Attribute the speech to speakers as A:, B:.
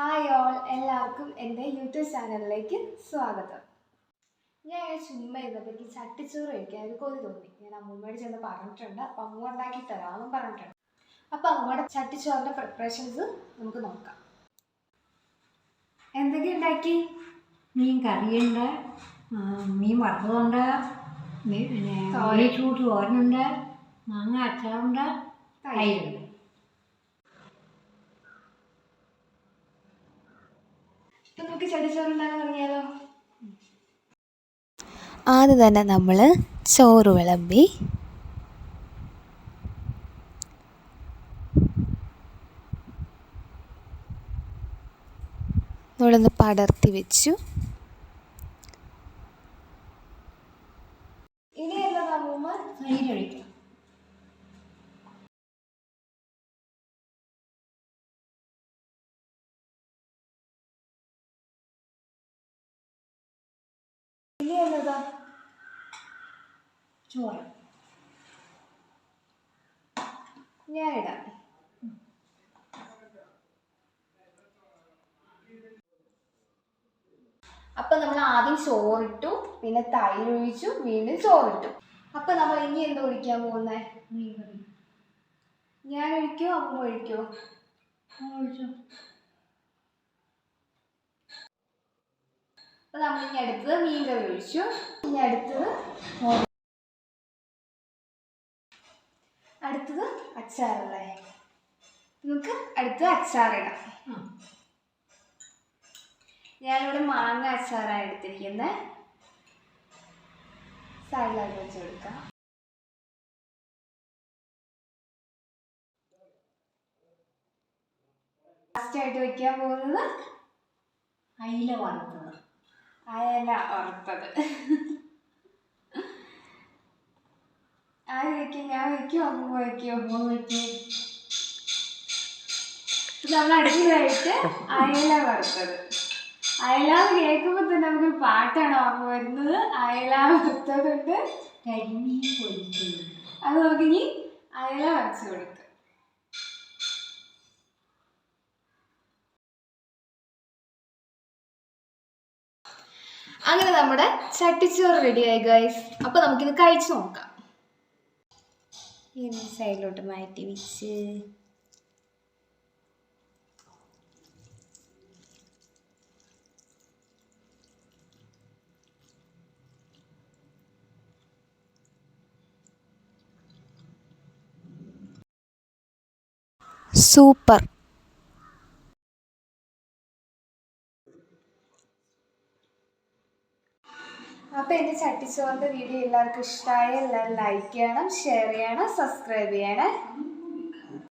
A: Hi all, എല്ലാവർക്കും എൻ്റെ YouTube ചാനലിലേക്ക് സ്വാഗതം. ഞാൻ ചുമ്മാ ഇരുന്നപ്പോൾ ചട്ടിച്ചോറ് കഴിക്കാൻ ഒരു കൊതി തോന്നി. ഞാൻ അമ്മൂമ്മയോട് ചെന്ന് പറഞ്ഞിട്ടുണ്ട്. അപ്പം അമ്മ ഉണ്ടാക്കി തരാമെന്നും പറഞ്ഞിട്ടുണ്ട്. അപ്പം അമ്മയുടെ ചട്ടിച്ചോറിൻ്റെ പ്രിപ്പറേഷൻസ് നമുക്ക് നോക്കാം. എന്തൊക്കെ ഉണ്ടാക്കി?
B: മീൻ കറിയുണ്ട്, മീൻ വറുത്തതുണ്ട്, ചൂട് തോരനുണ്ട്, മാങ്ങ അച്ചാറുണ്ട്, തൈരുണ്ട്.
A: നമുക്ക് ചട്ടിച്ചോറ് ഉണ്ടാക്കാൻ തുടങ്ങിയാലോ?
C: ആദ്യം തന്നെ നമ്മൾ ചോറ് വിളമ്പി നമ്മളൊന്ന് പടർത്തി വെച്ചു.
A: ഇനി എന്താ അമ്മൂമ്മ?
B: തൈരൊഴിക്കാം.
A: ഇനി എന്നതാ?
B: ചോറ്
A: ഞാനിടാം. അപ്പം നമ്മൾ ആദ്യം ചോറിട്ടു, പിന്നെ തൈര് ഒഴിച്ചു, വീണ്ടും ചോറിട്ടു. അപ്പം നമ്മൾ ഇനി എന്താ ഒഴിക്കാൻ പോകുന്നത്?
B: മീൻ കറി.
A: ഞാൻ ഒഴിക്കോ അമ്മ ഒഴിക്കോ?
B: ഒഴിച്ചോ.
A: അപ്പം നമ്മൾ ഇനി അടുത്തത് മീൻ കറി ഒഴിച്ചു. ഇനി അടുത്തത് അച്ചാറല്ലേ? നമുക്ക് അടുത്തത് അച്ചാറിടാം. ഞാനിവിടെ മാങ്ങ അച്ചാറാണ് എടുത്തിരിക്കുന്നത്. സൈഡിലായിട്ട് വെച്ച് കൊടുക്കാം. ലാസ്റ്റായിട്ട് വെക്കാൻ പോകുന്നത്
B: അയില വറുത്തത്.
A: അയല വറുത്തത്. ആര് വയ്ക്കും? ഞാൻ വയ്ക്കുമോ അമ്മ വയ്ക്കുമോ? നമ്മൾ അടുത്തതായിട്ട് അയല വറുത്തത്. അയല കേൾക്കുമ്പോൾ തന്നെ നമുക്കൊരു പാട്ടാണ് ഓർമ്മ വരുന്നത്. അയല വറുത്തതുണ്ട്,
B: കരിമീൻ പൊരിച്ചത്.
A: അത് നോക്കിനി അയല വരച്ചു കൊടുക്കുക. അങ്ങനെ നമ്മുടെ ചട്ടിച്ചോറ് റെഡിയായി ഗൈസ്. അപ്പൊ നമുക്കിത് കഴിച്ചു നോക്കാം.
C: ഇനി സൈഡിലോട്ട് മാറ്റി വെച്ച് സൂപ്പർ.
A: അപ്പോൾ എൻ്റെ ചട്ടിച്ചോറിൻ്റെ വീഡിയോ എല്ലാവർക്കും ഇഷ്ടമായ എല്ലാവരും ലൈക്ക് ചെയ്യണം, ഷെയർ ചെയ്യണം, സബ്സ്ക്രൈബ് ചെയ്യണേ.